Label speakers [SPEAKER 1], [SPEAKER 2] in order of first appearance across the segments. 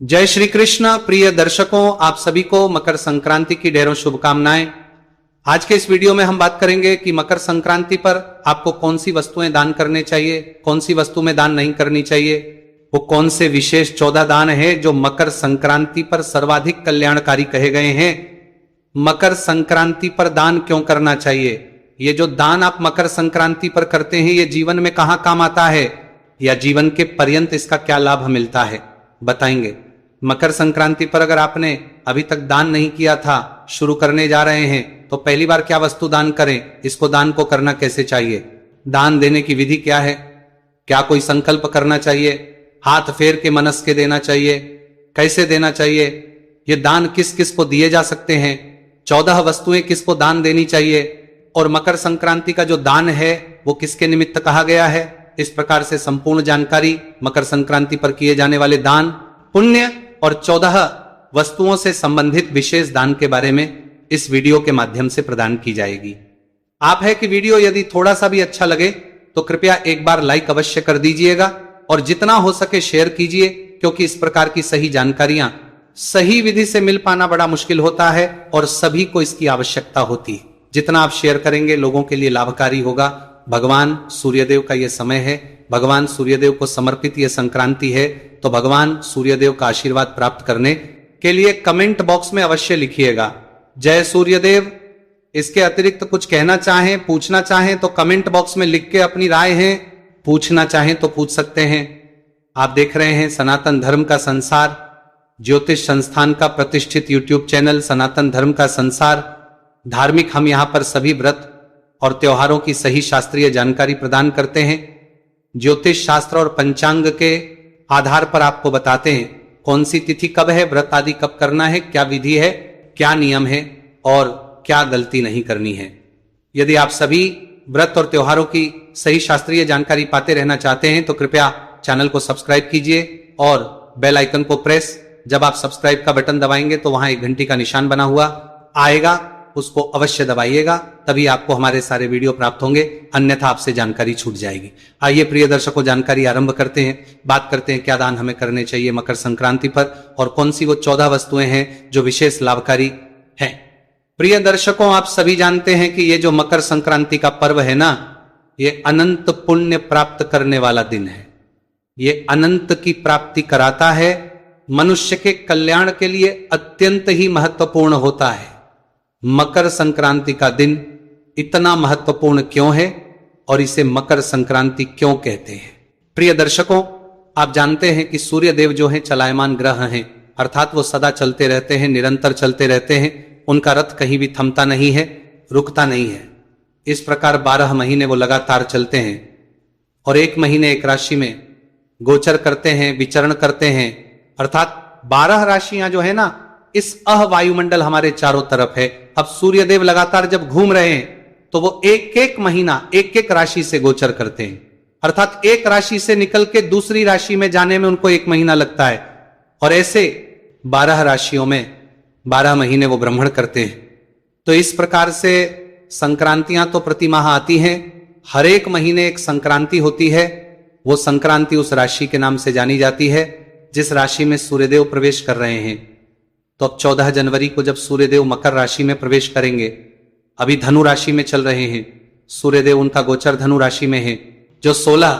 [SPEAKER 1] जय श्री कृष्ण। प्रिय दर्शकों, आप सभी को मकर संक्रांति की ढेरों शुभकामनाएं। आज के इस वीडियो में हम बात करेंगे कि मकर संक्रांति पर आपको कौन सी वस्तुएं दान करने चाहिए, कौन सी वस्तु में दान नहीं करनी चाहिए, वो कौन से विशेष 14 दान है जो मकर संक्रांति पर सर्वाधिक कल्याणकारी कहे गए हैं। मकर संक्रांति पर दान क्यों करना चाहिए, ये जो दान आप मकर संक्रांति पर करते हैं ये जीवन में कहां काम आता है या जीवन के पर्यंत इसका क्या लाभ मिलता है, बताएंगे। मकर संक्रांति पर अगर आपने अभी तक दान नहीं किया था, शुरू करने जा रहे हैं, तो पहली बार क्या वस्तु दान करें, इसको दान को करना कैसे चाहिए, दान देने की विधि क्या है, क्या कोई संकल्प करना चाहिए, हाथ फेर के मनस के देना चाहिए, कैसे देना चाहिए, ये दान किस किस को दिए जा सकते हैं, 14 वस्तुएं किसको दान देनी चाहिए, और मकर संक्रांति का जो दान है वो किसके निमित्त कहा गया है। इस प्रकार से संपूर्ण जानकारी मकर संक्रांति पर किए जाने वाले दान, पुण्य और 14 वस्तुओं से संबंधित विशेष दान के बारे में इस वीडियो के माध्यम से प्रदान की जाएगी। आप है कि वीडियो यदि थोड़ा सा भी अच्छा लगे तो कृपया एक बार लाइक अवश्य कर दीजिएगा और जितना हो सके शेयर कीजिए, क्योंकि इस प्रकार की सही जानकारियां सही विधि से मिल पाना बड़ा मुश्किल होता है और सभी को इसकी आवश्यकता होती है। जितना आप शेयर करेंगे लोगों के लिए लाभकारी होगा। भगवान सूर्यदेव का यह समय है, भगवान सूर्यदेव को समर्पित यह संक्रांति है, तो भगवान सूर्यदेव का आशीर्वाद प्राप्त करने के लिए कमेंट बॉक्स में अवश्य लिखिएगा जय सूर्यदेव। इसके अतिरिक्त कुछ कहना चाहें, पूछना चाहें तो कमेंट बॉक्स में लिख के अपनी राय है, पूछना चाहें तो पूछ सकते हैं। आप देख रहे हैं सनातन धर्म का संसार, ज्योतिष संस्थान का प्रतिष्ठित यूट्यूब चैनल सनातन धर्म का संसार। धार्मिक हम यहां पर सभी व्रत और त्योहारों की सही शास्त्रीय जानकारी प्रदान करते हैं। ज्योतिष शास्त्र और पंचांग के आधार पर आपको बताते हैं कौन सी तिथि कब है, व्रत आदि कब करना है, क्या विधि है, क्या नियम है और क्या गलती नहीं करनी है। यदि आप सभी व्रत और त्योहारों की सही शास्त्रीय जानकारी पाते रहना चाहते हैं तो कृपया चैनल को सब्सक्राइब कीजिए और बेल आइकन को प्रेस, जब आप सब्सक्राइब का बटन दबाएंगे तो वहां एक घंटी का निशान बना हुआ आएगा, उसको अवश्य दबाइएगा, तभी आपको हमारे सारे वीडियो प्राप्त होंगे, अन्यथा आपसे जानकारी छूट जाएगी। आइए प्रिय दर्शकों, जानकारी आरंभ करते हैं। बात करते हैं क्या दान हमें करने चाहिए मकर संक्रांति पर और कौन सी वो 14 वस्तुएं हैं जो विशेष लाभकारी हैं। प्रिय दर्शकों, आप सभी जानते हैं कि ये जो मकर संक्रांति का पर्व है ना, ये अनंत पुण्य प्राप्त करने वाला दिन है। ये अनंत की प्राप्ति कराता है, मनुष्य के कल्याण के लिए अत्यंत ही महत्वपूर्ण होता है। मकर संक्रांति का दिन इतना महत्वपूर्ण क्यों है और इसे मकर संक्रांति क्यों कहते हैं। प्रिय दर्शकों, आप जानते हैं कि सूर्य देव जो हैं चलायमान ग्रह हैं, अर्थात वो सदा चलते रहते हैं, निरंतर चलते रहते हैं, उनका रथ कहीं भी थमता नहीं है, रुकता नहीं है। इस प्रकार 12 महीने वो लगातार चलते हैं और एक महीने एक राशि में गोचर करते हैं, विचरण करते हैं, अर्थात 12 राशियां जो है ना, इस वायुमंडल हमारे चारों तरफ है। अब सूर्यदेव लगातार जब घूम रहे हैं तो वो एक एक महीना एक एक राशि से गोचर करते हैं, अर्थात एक राशि से निकल के दूसरी राशि में जाने में उनको 1 महीना लगता है और ऐसे 12 राशियों में 12 महीने वो भ्रमण करते हैं। तो इस प्रकार से संक्रांतियां तो प्रति माह आती हैं, हर एक महीने एक संक्रांति होती है। वो संक्रांति उस राशि के नाम से जानी जाती है जिस राशि में सूर्यदेव प्रवेश कर रहे हैं। तो अब 14 जनवरी को जब सूर्यदेव मकर राशि में प्रवेश करेंगे, अभी धनु राशि में चल रहे हैं सूर्यदेव, उनका गोचर धनु राशि में है, जो 16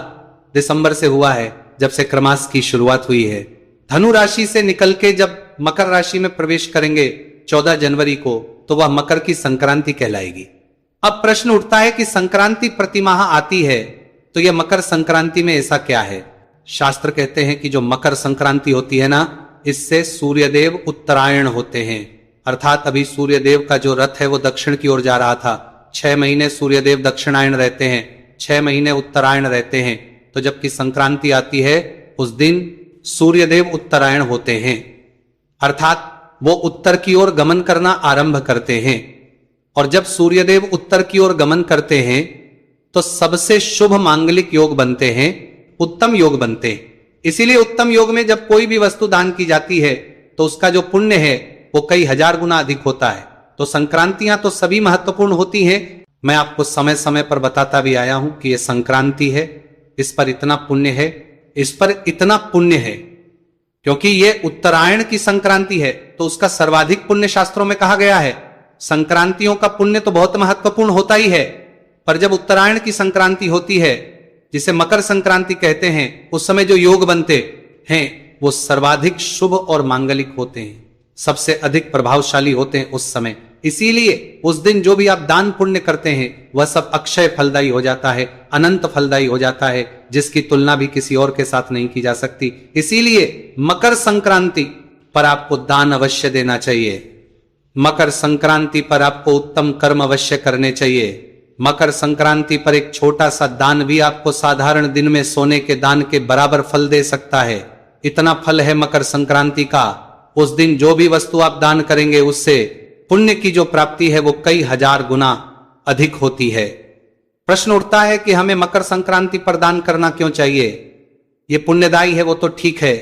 [SPEAKER 1] दिसंबर से हुआ है, जब से क्रमास की शुरुआत हुई है। धनु राशि से निकल के जब मकर राशि में प्रवेश करेंगे 14 जनवरी को, तो वह मकर की संक्रांति कहलाएगी। अब प्रश्न उठता है कि संक्रांति प्रतिमाह आती है, तो यह मकर संक्रांति में ऐसा क्या है। शास्त्र कहते हैं कि जो मकर संक्रांति होती है ना, इससे सूर्यदेव उत्तरायण होते हैं, अर्थात अभी सूर्यदेव का जो रथ है वो दक्षिण की ओर जा रहा था। 6 महीने सूर्यदेव दक्षिणायन रहते हैं, 6 महीने उत्तरायण रहते हैं। तो जबकि संक्रांति आती है उस दिन सूर्यदेव उत्तरायण होते हैं, अर्थात वो उत्तर की ओर गमन करना आरंभ करते हैं। और जब सूर्यदेव उत्तर की ओर गमन करते हैं तो सबसे शुभ मांगलिक योग बनते हैं, उत्तम योग बनते हैं। इसीलिए उत्तम योग में जब कोई भी वस्तु दान की जाती है तो उसका जो पुण्य है वो कई हजार गुना अधिक होता है। तो संक्रांतियां तो सभी महत्वपूर्ण होती हैं। मैं आपको समय समय पर बताता भी आया हूं कि ये संक्रांति है, इस पर इतना पुण्य है, इस पर इतना पुण्य है, क्योंकि ये उत्तरायण की संक्रांति है तो उसका सर्वाधिक पुण्य शास्त्रों में कहा गया है। संक्रांतियों का पुण्य तो बहुत महत्वपूर्ण होता ही है, पर जब उत्तरायण की संक्रांति होती है जिसे मकर संक्रांति कहते हैं, उस समय जो योग बनते हैं वो सर्वाधिक शुभ और मांगलिक होते हैं, सबसे अधिक प्रभावशाली होते हैं उस समय। इसीलिए उस दिन जो भी आप दान पुण्य करते हैं वह सब अक्षय फलदायी हो जाता है, अनंत फलदायी हो जाता है, जिसकी तुलना भी किसी और के साथ नहीं की जा सकती। इसीलिए मकर संक्रांति पर आपको दान अवश्य देना चाहिए। मकर संक्रांति पर आपको उत्तम कर्म अवश्य करने चाहिए। मकर संक्रांति पर एक छोटा सा दान भी आपको साधारण दिन में सोने के दान के बराबर फल दे सकता है। इतना फल है मकर संक्रांति का। उस दिन जो भी वस्तु आप दान करेंगे उससे पुण्य की जो प्राप्ति है वो कई हजार गुना अधिक होती है। प्रश्न उठता है कि हमें मकर संक्रांति पर दान करना क्यों चाहिए? ये पुण्यदायी है वो तो ठीक है,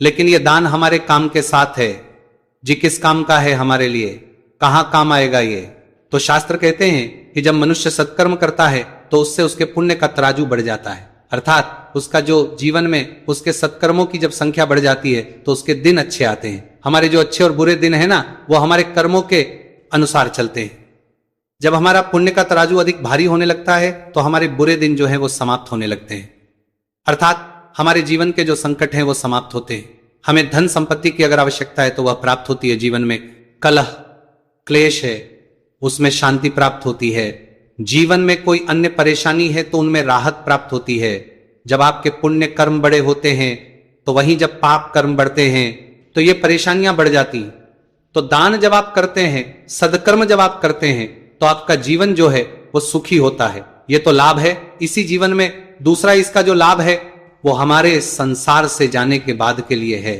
[SPEAKER 1] लेकिन ये दान हमारे काम के साथ है जी। किस काम का है हमारे लिए? कहां काम आएगा ये? तो शास्त्र कहते हैं कि जब मनुष्य सत्कर्म करता है तो उससे उसके पुण्य का तराजू बढ़ जाता है, अर्थात उसका जो जीवन में उसके सत्कर्मों की जब संख्या बढ़ जाती है तो उसके दिन अच्छे आते हैं। हमारे जो अच्छे और बुरे दिन है ना, वो हमारे कर्मों के अनुसार चलते हैं। जब हमारा पुण्य का तराजू अधिक भारी होने लगता है तो हमारे बुरे दिन जो है वो समाप्त होने लगते हैं, अर्थात हमारे जीवन के जो संकट हैं वो समाप्त होते हैं। हमें धन संपत्ति की अगर आवश्यकता है तो वह प्राप्त होती है। जीवन में कलह क्लेश है उसमें शांति प्राप्त होती है। जीवन में कोई अन्य परेशानी है तो उनमें राहत प्राप्त होती है। जब आपके पुण्य कर्म बड़े होते हैं तो वहीं जब पाप कर्म बढ़ते हैं तो ये परेशानियां बढ़ जाती। तो दान जब आप करते हैं, सदकर्म जब आप करते हैं तो आपका जीवन जो है वो सुखी होता है। ये तो लाभ है इसी जीवन में। दूसरा इसका जो लाभ है वो हमारे संसार से जाने के बाद के लिए है।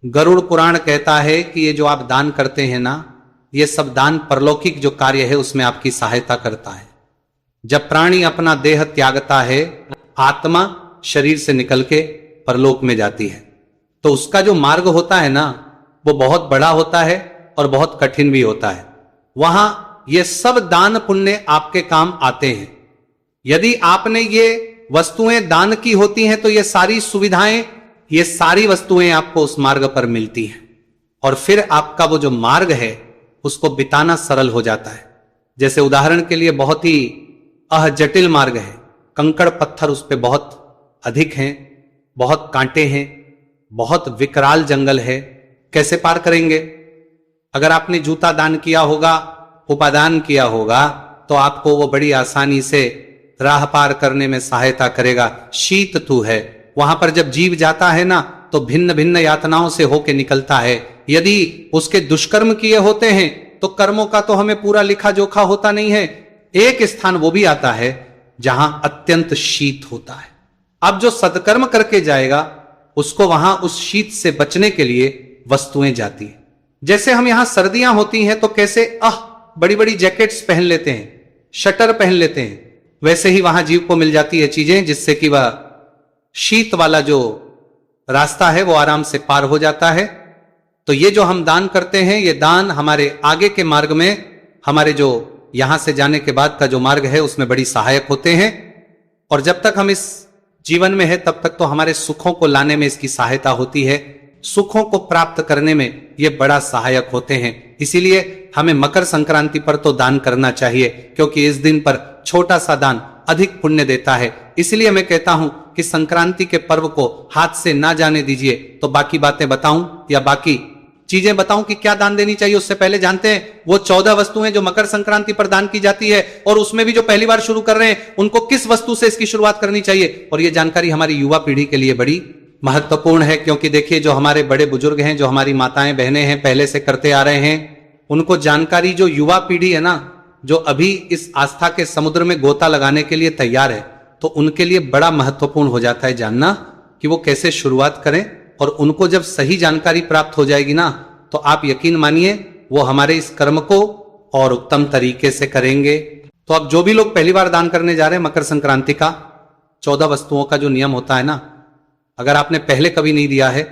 [SPEAKER 1] गरुड़ पुराण कहता है कि ये जो आप दान करते हैं ना, ये सब दान परलौकिक जो कार्य है उसमें आपकी सहायता करता है। जब प्राणी अपना देह त्यागता है, आत्मा शरीर से निकल के परलोक में जाती है, तो उसका जो मार्ग होता है ना वो बहुत बड़ा होता है और बहुत कठिन भी होता है। वहां ये सब दान पुण्य आपके काम आते हैं। यदि आपने ये वस्तुएं दान की होती हैं तो ये सारी सुविधाएं, ये सारी वस्तुएं आपको उस मार्ग पर मिलती हैं और फिर आपका वो जो मार्ग है उसको बिताना सरल हो जाता है। जैसे उदाहरण के लिए बहुत ही जटिल मार्ग है, कंकड़ पत्थर उस पे बहुत अधिक हैं, बहुत कांटे हैं, बहुत विकराल जंगल है, कैसे पार करेंगे? अगर आपने जूता दान किया होगा, उपादान किया होगा, तो आपको वो बड़ी आसानी से राह पार करने में सहायता करेगा। शीत तू है, वहां पर जब जीव जाता है ना तो भिन्न भिन्न यातनाओं से होके निकलता है। यदि उसके दुष्कर्म किए होते हैं तो कर्मों का तो हमें पूरा लिखा जोखा होता नहीं है। एक स्थान वो भी आता है जहां अत्यंत शीत होता है। अब जो सत्कर्म करके जाएगा उसको वहां उस शीत से बचने के लिए वस्तुएं जाती है। जैसे हम यहां सर्दियां होती हैं तो कैसे बड़ी बड़ी जैकेट्स पहन लेते हैं, शटर पहन लेते हैं, वैसे ही वहां जीव को मिल जाती है चीजें जिससे कि वह शीत वाला जो रास्ता है वो आराम से पार हो जाता है। तो ये जो हम दान करते हैं, ये दान हमारे आगे के मार्ग में, हमारे जो यहां से जाने के बाद का जो मार्ग है उसमें बड़ी सहायक होते हैं। और जब तक हम इस जीवन में है तब तक तो हमारे सुखों को लाने में इसकी सहायता होती है, सुखों को प्राप्त करने में ये बड़ा सहायक होते हैं। इसीलिए हमें मकर संक्रांति पर तो दान करना चाहिए, क्योंकि इस दिन पर छोटा सा दान अधिक पुण्य देता है। इसलिए मैं कहता हूं कि संक्रांति के पर्व को हाथ से ना जाने दीजिए। तो बाकी बातें बताऊं या बाकी चीजें बताऊं कि क्या दान देनी चाहिए, उससे पहले जानते हैं वो 14 वस्तुएं जो मकर संक्रांति पर दान की जाती है, और उसमें भी जो पहली बार शुरू कर रहे हैं उनको किस वस्तु से इसकी शुरुआत करनी चाहिए। और ये जानकारी हमारी युवा पीढ़ी के लिए बड़ी महत्वपूर्ण है, क्योंकि देखिए जो हमारे बड़े बुजुर्ग हैं, जो हमारी माताएं बहनें हैं, पहले से करते आ रहे हैं, उनको जानकारी, जो युवा पीढ़ी है ना, जो अभी इस आस्था के समुद्र में गोता लगाने के लिए तैयार है, तो उनके लिए बड़ा महत्वपूर्ण हो जाता है जानना कि वो कैसे शुरुआत करें। और उनको जब सही जानकारी प्राप्त हो जाएगी ना, तो आप यकीन मानिए वो हमारे इस कर्म को और उत्तम तरीके से करेंगे। तो अब जो भी लोग पहली बार दान करने जा रहे हैं, मकर संक्रांति का 14 वस्तुओं का जो नियम होता है ना, अगर आपने पहले कभी नहीं दिया है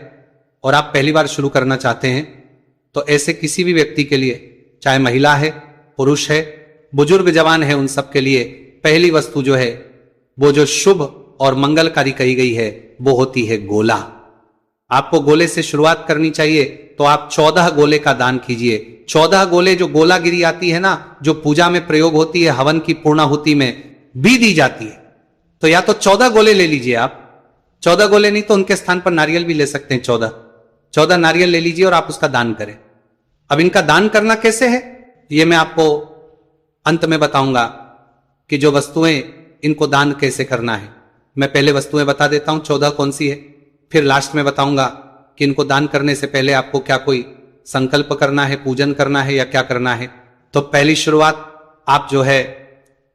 [SPEAKER 1] और आप पहली बार शुरू करना चाहते हैं, तो ऐसे किसी भी व्यक्ति के लिए, चाहे महिला है, पुरुष है, बुजुर्ग, जवान है, उन सब के लिए पहली वस्तु जो है वो जो शुभ और मंगलकारी कही गई है वो होती है गोला। आपको गोले से शुरुआत करनी चाहिए तो आप 14 गोले का दान कीजिए। 14 गोले जो गोलागिरी आती है ना, जो पूजा में प्रयोग होती है, हवन की पूर्णाहुति में भी दी जाती है, तो या तो 14 गोले ले लीजिए आप। 14 गोले नहीं तो उनके स्थान पर नारियल भी ले सकते हैं। 14 नारियल ले लीजिए और आप उसका दान करें। अब इनका दान करना कैसे है ये मैं आपको अंत में बताऊंगा कि जो वस्तुएं इनको दान कैसे करना है। मैं पहले वस्तुएं बता देता हूं 14 कौन सी है, फिर लास्ट में बताऊंगा कि इनको दान करने से पहले आपको क्या कोई संकल्प करना है, पूजन करना है या क्या करना है। तो पहली शुरुआत आप जो है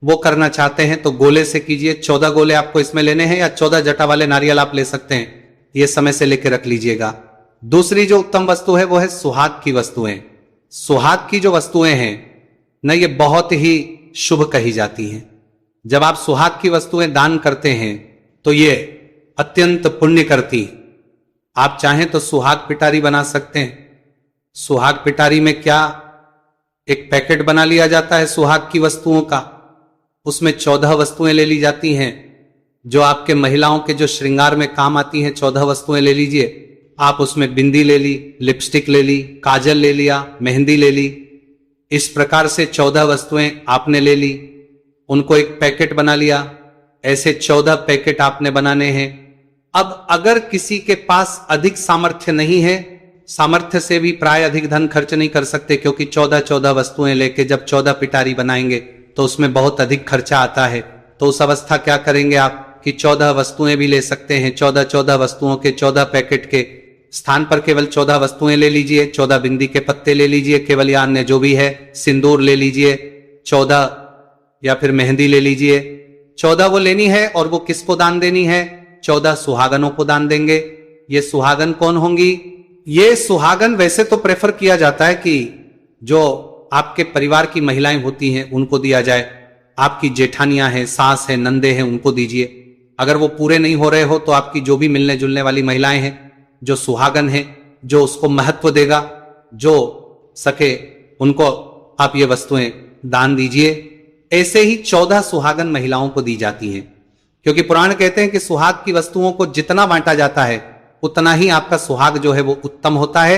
[SPEAKER 1] वो करना चाहते हैं तो गोले से कीजिए। 14 गोले आपको इसमें लेने हैं या 14 जटा वाले नारियल आप ले सकते हैं, ये समय से लेकर रख लीजिएगा। दूसरी जो उत्तम वस्तु है वो है सुहाग की वस्तुएं। सुहाग की जो वस्तुएं हैं ना, ये बहुत ही शुभ कही जाती हैं। जब आप सुहाग की वस्तुएं दान करते हैं तो ये अत्यंत पुण्य करती। आप चाहें तो सुहाग पिटारी बना सकते हैं। सुहाग पिटारी में क्या, एक पैकेट बना लिया जाता है सुहाग की वस्तुओं का, उसमें 14 वस्तुएं ले ली जाती हैं जो आपके महिलाओं के जो श्रृंगार में काम आती हैं। 14 वस्तुएं ले लीजिए आप, उसमें बिंदी ले ली, लिपस्टिक ले ली, काजल ले लिया, मेहंदी ले ली। इस प्रकार से 14 वस्तुएं आपने ले ली, उनको एक पैकेट बना लिया। ऐसे 14 पैकेट आपने बनाने हैं। अब अगर किसी के पास अधिक सामर्थ्य नहीं है, सामर्थ्य से भी प्राय अधिक धन खर्च नहीं कर सकते, क्योंकि 14 वस्तुएं लेके जब 14 पिटारी बनाएंगे तो उसमें बहुत अधिक खर्चा आता है। तो उस अवस्था क्या करेंगे आप कि 14 वस्तुएं भी ले सकते हैं। 14 वस्तुओं के 14 पैकेट के स्थान पर केवल 14 वस्तुएं ले लीजिए। 14 बिंदी के पत्ते ले लीजिए, केवल या अन्य जो भी है, सिंदूर ले लीजिए 14, या फिर मेहंदी ले लीजिए 14। वो लेनी है और वो किसको दान देनी है? 14 सुहागनों को दान देंगे। ये सुहागन कौन होंगी? ये सुहागन वैसे तो प्रेफर किया जाता है कि जो आपके परिवार की महिलाएं होती हैं उनको दिया जाए। आपकी जेठानियां हैं, सास है, नंदे हैं, उनको दीजिए। अगर वो पूरे नहीं हो रहे हो तो आपकी जो भी मिलने जुलने वाली महिलाएं हैं, जो सुहागन है, जो उसको महत्व देगा, जो सके, उनको आप ये वस्तुएं दान दीजिए। ऐसे ही 14 सुहागन महिलाओं को दी जाती हैं, क्योंकि पुराण कहते हैं कि सुहाग की वस्तुओं को जितना बांटा जाता है उतना ही आपका सुहाग जो है वो उत्तम होता है,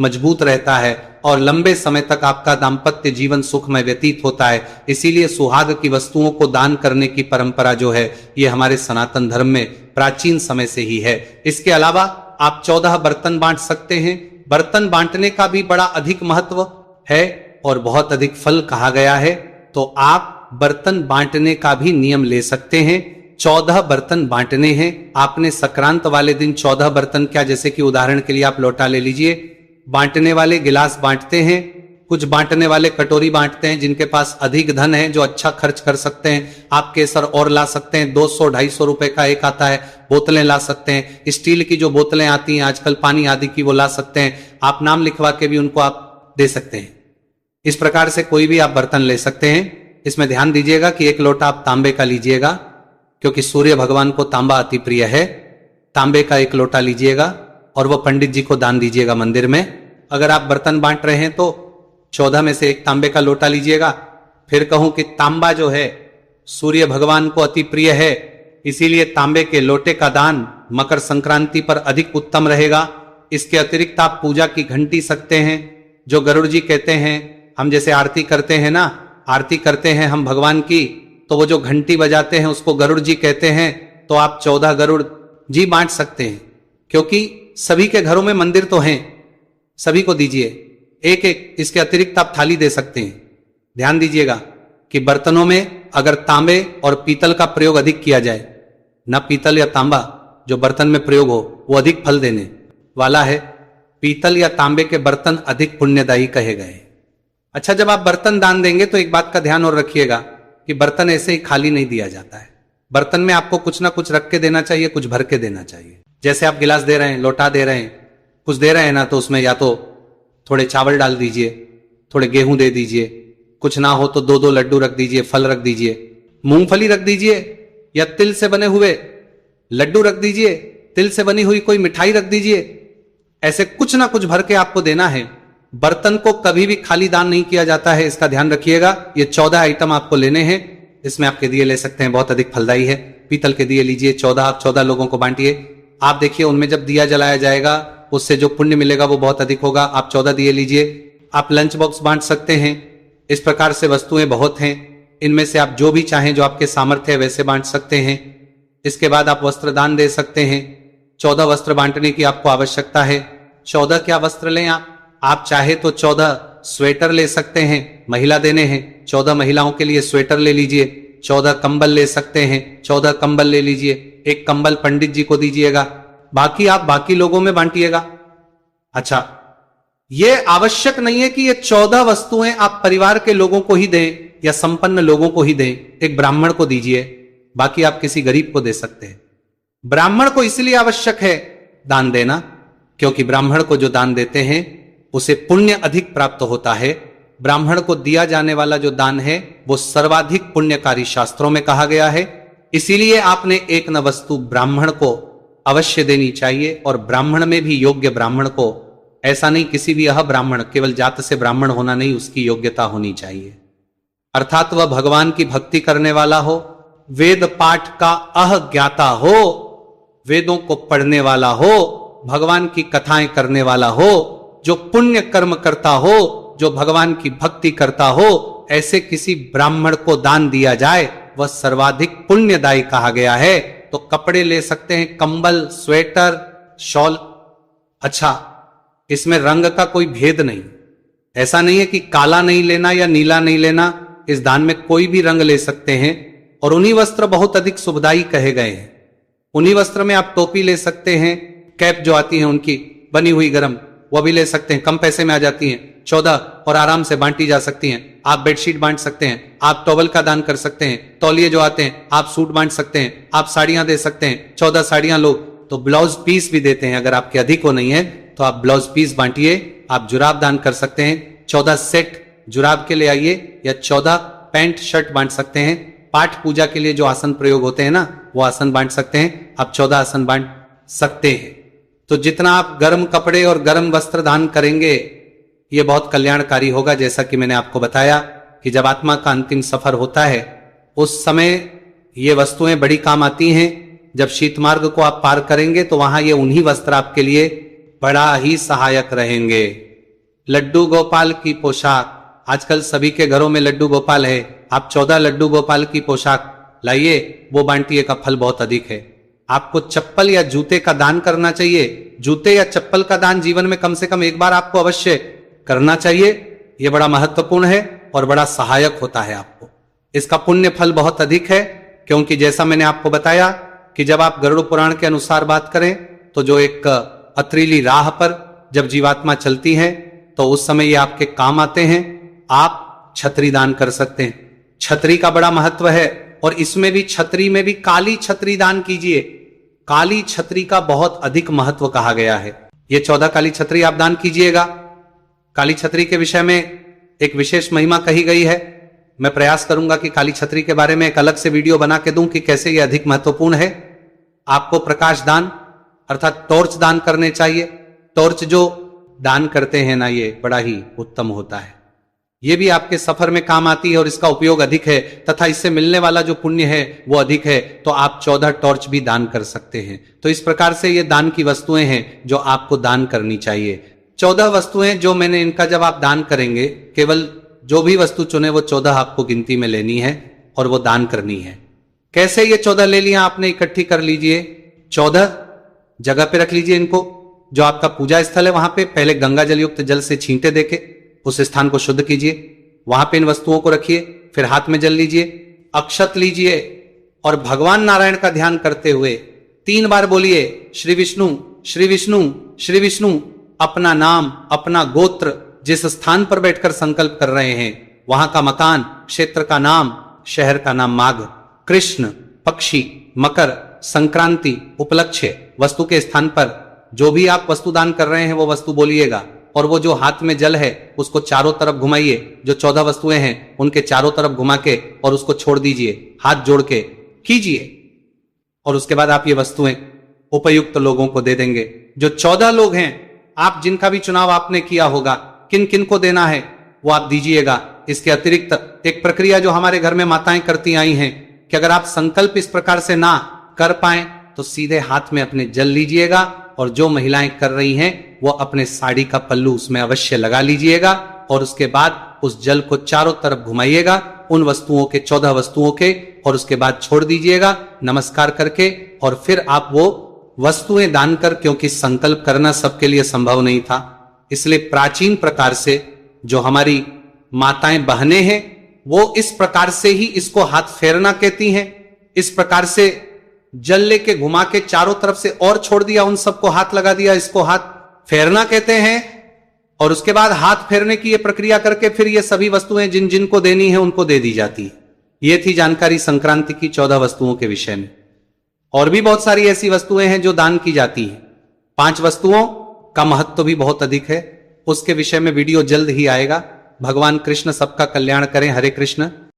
[SPEAKER 1] मजबूत रहता है और लंबे समय तक आपका दाम्पत्य जीवन सुखमय व्यतीत होता है। इसीलिए सुहाग की वस्तुओं को दान करने की परंपरा जो है ये हमारे सनातन धर्म में प्राचीन समय से ही है। इसके अलावा आप 14 बर्तन बांट सकते हैं। बर्तन बांटने का भी बड़ा अधिक महत्व है और बहुत अधिक फल कहा गया है, तो आप बर्तन बांटने का भी नियम ले सकते हैं। 14 बर्तन बांटने हैं आपने। संक्रांत वाले दिन 14 बर्तन, क्या, जैसे कि उदाहरण के लिए आप लोटा ले लीजिए। बांटने वाले गिलास बांटते हैं, कुछ बांटने वाले कटोरी बांटते हैं। जिनके पास अधिक धन है, जो अच्छा खर्च कर सकते हैं, आप केसर और ला सकते हैं। 200-250 रुपए का एक आता है, बोतलें ला सकते हैं। स्टील की जो बोतलें आती हैं आजकल पानी आदि की, वो ला सकते हैं। आप नाम लिखवा के भी उनको आप दे सकते हैं। इस प्रकार से कोई भी आप बर्तन ले सकते हैं। इसमें ध्यान दीजिएगा कि एक लोटा आप तांबे का लीजिएगा, क्योंकि सूर्य भगवान को तांबा अति प्रिय है। तांबे का एक लोटा लीजिएगा और वह पंडित जी को दान दीजिएगा मंदिर में। अगर आप बर्तन बांट रहे हैं तो 14 में से एक तांबे का लोटा लीजिएगा। फिर कहूं कि तांबा जो है सूर्य भगवान को अति प्रिय है, इसीलिए तांबे के लोटे का दान मकर संक्रांति पर अधिक उत्तम रहेगा। इसके अतिरिक्त आप पूजा की घंटी सकते हैं, जो गरुड़ जी कहते हैं। हम जैसे आरती करते हैं ना, आरती करते हैं हम भगवान की, तो वो जो घंटी बजाते हैं उसको गरुड़ जी कहते हैं। तो आप 14 गरुड़ जी बांट सकते हैं, क्योंकि सभी के घरों में मंदिर तो हैं, सभी को दीजिए एक एक। इसके अतिरिक्त आप थाली दे सकते हैं। ध्यान दीजिएगा कि बर्तनों में अगर तांबे और पीतल का प्रयोग अधिक किया जाए, ना पीतल या तांबा जो बर्तन में प्रयोग हो वो अधिक फल देने वाला है। पीतल या तांबे के बर्तन अधिक पुण्यदायी कहे गए। अच्छा, जब आप बर्तन दान देंगे तो एक बात का ध्यान और रखिएगा कि बर्तन ऐसे ही खाली नहीं दिया जाता है। बर्तन में आपको कुछ ना कुछ रख के देना चाहिए, कुछ भर के देना चाहिए। जैसे आप गिलास दे रहे हैं, लोटा दे रहे हैं, कुछ दे रहे हैं ना, तो उसमें या तो थोड़े चावल डाल दीजिए, थोड़े गेहूं दे दीजिए, कुछ ना हो तो 2-2 लड्डू रख दीजिए, फल रख दीजिए, मूंगफली रख दीजिए, या तिल से बने हुए लड्डू रख दीजिए, तिल से बनी हुई कोई मिठाई रख दीजिए। ऐसे कुछ ना कुछ भर के आपको देना है। बर्तन को कभी भी खाली दान नहीं किया जाता है, इसका ध्यान रखिएगा। ये 14 आइटम आपको लेने हैं। इसमें आपके दिए ले सकते हैं, बहुत अधिक फलदायी है। पीतल के दिए लीजिए 14, आप 14 लोगों को बांटिए। आप देखिए उनमें जब दिया जलाया जाएगा उससे जो पुण्य मिलेगा वो बहुत अधिक होगा। आप 14 दिए लीजिए। आप लंच बॉक्स बांट सकते हैं। इस प्रकार से वस्तुएं बहुत हैं, इनमें से आप जो भी चाहें, जो आपके सामर्थ्य है वैसे बांट सकते हैं। इसके बाद आप वस्त्र दान दे सकते हैं। 14 वस्त्र बांटने की आपको आवश्यकता है। 14 क्या वस्त्र लें आप चाहे तो 14 स्वेटर ले सकते हैं, महिला देने हैं। 14 महिलाओं के लिए स्वेटर ले लीजिए। 14 कंबल ले सकते हैं, 14 कंबल ले लीजिए। एक कंबल पंडित जी को दीजिएगा, बाकी आप बाकी लोगों में बांटिएगा। अच्छा, यह आवश्यक नहीं है कि ये 14 वस्तुएं आप परिवार के लोगों को ही दें या संपन्न लोगों को ही दें। एक ब्राह्मण को दीजिए, बाकी आप किसी गरीब को दे सकते हैं। ब्राह्मण को इसलिए आवश्यक है दान देना क्योंकि ब्राह्मण को जो दान देते हैं उसे पुण्य अधिक प्राप्त होता है। ब्राह्मण को दिया जाने वाला जो दान है वो सर्वाधिक पुण्यकारी शास्त्रों में कहा गया है। इसीलिए आपने एक न वस्तु ब्राह्मण को अवश्य देनी चाहिए, और ब्राह्मण में भी योग्य ब्राह्मण को, ऐसा नहीं किसी भी यह ब्राह्मण, केवल जात से ब्राह्मण होना नहीं, उसकी योग्यता होनी चाहिए। अर्थात वह भगवान की भक्ति करने वाला हो, वेद पाठ का ज्ञाता हो, वेदों को पढ़ने वाला हो, भगवान की कथाएं करने वाला हो, जो पुण्य कर्म करता हो, जो भगवान की भक्ति करता हो, ऐसे किसी ब्राह्मण को दान दिया जाए वह सर्वाधिक पुण्यदायी कहा गया है। तो कपड़े ले सकते हैं, कंबल, स्वेटर, शॉल। अच्छा, इसमें रंग का कोई भेद नहीं, ऐसा नहीं है कि काला नहीं लेना या नीला नहीं लेना। इस दान में कोई भी रंग ले सकते हैं, और उन्हीं वस्त्र बहुत अधिक शुभदायी कहे गए हैं। उन्हीं वस्त्र में आप टोपी ले सकते हैं, कैप जो आती है उनकी बनी हुई गरम, वह भी ले सकते हैं, कम पैसे में आ जाती हैं, 14 और आराम से बांटी जा सकती हैं। आप बेडशीट बांट सकते हैं, आप टॉवल का दान कर सकते हैं, तौलिए जो आते हैं, आप सूट बांट सकते हैं, आप साड़ियां दे सकते हैं। 14 साड़ियां लो तो ब्लाउज पीस भी देते हैं, अगर आपके अधिक हो नहीं है तो आप ब्लाउज पीस बांटिए। आप जुराब दान कर सकते हैं, 14 सेट जुराब के ले आइए, या 14 पैंट शर्ट बांट सकते हैं। पाठ पूजा के लिए जो आसन प्रयोग होते हैं ना, वो आसन बांट सकते हैं। आप 14 आसन बांट सकते हैं। तो जितना आप गर्म कपड़े और गर्म वस्त्र दान करेंगे ये बहुत कल्याणकारी होगा। जैसा कि मैंने आपको बताया कि जब आत्मा का अंतिम सफर होता है उस समय ये वस्तुएं बड़ी काम आती हैं। जब शीत मार्ग को आप पार करेंगे तो वहां ये उन्हीं वस्त्र आपके लिए बड़ा ही सहायक रहेंगे। लड्डू गोपाल की पोशाक, आजकल सभी के घरों में लड्डू गोपाल है। आप 14 लड्डू गोपाल की पोशाक लाइए, वो बांटिए का फल बहुत अधिक है। आपको चप्पल या जूते का दान करना चाहिए। जूते या चप्पल का दान जीवन में कम से कम एक बार आपको अवश्य करना चाहिए। यह बड़ा महत्वपूर्ण है और बड़ा सहायक होता है आपको। इसका पुण्य फल बहुत अधिक है, क्योंकि जैसा मैंने आपको बताया कि जब आप गरुड़ पुराण के अनुसार बात करें तो जो एक अतरीली राह पर जब जीवात्मा चलती है तो उस समय ये आपके काम आते हैं। आप छतरी दान कर सकते हैं। छतरी का बड़ा महत्व है, और इसमें भी छतरी में भी काली छतरी दान कीजिए। काली छतरी का बहुत अधिक महत्व कहा गया है। ये 14 काली छतरी आप दान कीजिएगा। काली छतरी के विषय में एक विशेष महिमा कही गई है। मैं प्रयास करूंगा कि काली छतरी के बारे में एक अलग से वीडियो बना के दूं कि कैसे यह अधिक महत्वपूर्ण है। आपको प्रकाश दान अर्थात टॉर्च दान करने चाहिए। टॉर्च जो दान करते हैं ना, ये बड़ा ही उत्तम होता है। ये भी आपके सफर में काम आती है और इसका उपयोग अधिक है, तथा इससे मिलने वाला जो पुण्य है वो अधिक है। तो आप 14 टॉर्च भी दान कर सकते हैं। तो इस प्रकार से ये दान की वस्तुएं हैं जो आपको दान करनी चाहिए। 14 वस्तुएं जो मैंने इनका जब आप दान करेंगे, केवल जो भी वस्तु चुने वो 14 आपको गिनती में लेनी है और वो दान करनी है। कैसे ये 14 ले लिया आपने, इकट्ठी कर लीजिए। 14 जगह पे रख लीजिए इनको। जो आपका पूजा स्थल है वहां पे पहले गंगा जल युक्त जल से छींटे देके उस स्थान को शुद्ध कीजिए। वहां पे इन वस्तुओं को रखिए, फिर हाथ में जल लीजिए, अक्षत लीजिए और भगवान नारायण का ध्यान करते हुए 3 बार बोलिए श्री विष्णु श्री विष्णु श्री विष्णु। अपना नाम, अपना गोत्र, जिस स्थान पर बैठकर संकल्प कर रहे हैं वहां का मकान, क्षेत्र का नाम, शहर का नाम, माघ, कृष्ण, पक्षी, मकर, संक्रांति, उपलक्ष्य, वस्तु के स्थान पर जो भी आप वस्तु दान कर रहे हैं वो वस्तु बोलिएगा। और वो जो हाथ में जल है उसको चारों तरफ घुमाइए। जो 14 वस्तुएं हैं उनके चारों तरफ घुमा के और उसको छोड़ दीजिए, हाथ जोड़ के कीजिए। और उसके बाद आप ये वस्तुएं उपयुक्त लोगों को दे देंगे। जो 14 लोग हैं, आप जिनका भी चुनाव आपने किया होगा, किन किन को देना है वो आप दीजिएगा। इसके अतिरिक्त एक प्रक्रिया जो हमारे घर में माताएं करती आई हैं कि अगर आप संकल्प इस प्रकार से ना कर पाए तो सीधे हाथ में अपने जल लीजिएगा और जो महिलाएं कर रही हैं वो अपने साड़ी का पल्लू उसमें अवश्य लगा लीजिएगा और उसके बाद उस जल को चारों तरफ घुमाइएगा उन वस्तुओं के 14 वस्तुओं के और उसके बाद छोड़ दीजिएगा नमस्कार करके और फिर आप वो वस्तुएं दान कर, क्योंकि संकल्प करना सबके लिए संभव नहीं था, इसलिए प्राचीन प्रकार से जो हमारी माताएं बहनें हैं वो इस प्रकार से ही इसको हाथ फेरना कहती हैं। इस प्रकार से जल लेके घुमा के चारों तरफ से और छोड़ दिया, उन सबको हाथ लगा दिया, इसको हाथ फेरना कहते हैं। और उसके बाद हाथ फेरने की ये प्रक्रिया करके फिर ये सभी वस्तुएं जिन जिन को देनी है उनको दे दी जाती है। ये थी जानकारी संक्रांति की 14 वस्तुओं के विषय में। और भी बहुत सारी ऐसी वस्तुएं हैं जो दान की जाती हैं। 5 वस्तुओं का महत्व भी बहुत अधिक है, उसके विषय में वीडियो जल्द ही आएगा। भगवान कृष्ण सबका कल्याण करें। हरे कृष्ण।